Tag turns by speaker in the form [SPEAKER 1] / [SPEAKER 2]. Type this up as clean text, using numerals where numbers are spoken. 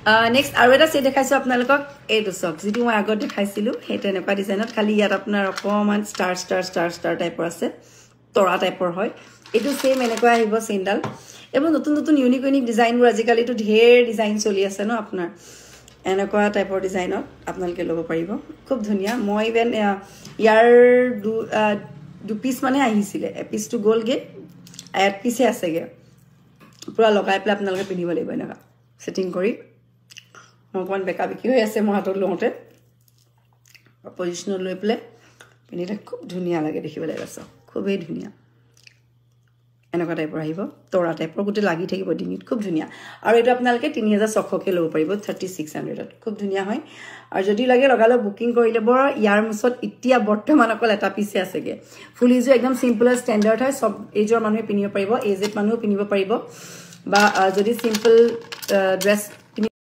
[SPEAKER 1] next আৰু এটা set দেখাইছো আপোনালোকক এইটো চক যেটো মই আগত দেখাইছিলো সেই তেনেকুৱা ডিজাইনত খালি ইয়াত আপোনাৰ অকমান ষ্টাৰ টাইপৰ আছে তৰা টাইপৰ হয় এটো সেম এনেকুৱা আহিব চেইনডাল এবং নতুন নতুন ইউনিক ডিজাইনবোৰ আজিকালি তো ঢেৰ ডিজাইন চলি আছে ন আপোনাৰ এনেকুৱা টাইপৰ ডিজাইনত আপোনালোকে ল'ব পাৰিব খুব ধুনিয়া মই ইভেন ইয়াৰ দু পিস মানে আহিছিলে এপিসটো গলগে এট পিসে আছেগে পুৰা লগাই পেলাই আপোনালোকে পিন্ধিব লাগিব এনেকা সেটিং কৰি মকন বেকা বিকি হৈ আছে মই হাতত লওঁতে পজিশনত লৈ পেলাই পিন্ধিলে খুব ধুনিয়া লাগে দেখিবলৈ আছে খুবেই ধুনিয়া এনেকুৱা টাইপৰ আহিব তৰা টাইপৰ গুটে লাগি থাকিব ডিঙিত খুব ধুনিয়া আৰু এটা আপোনালোকে 3600 কে ল'ব পাৰিব 3600 ত খুব ধুনিয়া হয় আৰু যদি লাগে লগালে বুকিং কৰিলে বৰ ইয়াৰ মুছত ইতিয়া বৰ্তমান অকল এটা পিছে আছেগে ফুলিজো একদম সিম্পল ষ্টেণ্ডাৰ্ড হয় সব এজৰ মানুহে পিনিব পাৰিব এজেড মানুহেও পিনিব পাৰিব বা যদি সিম্পল ড্ৰেছ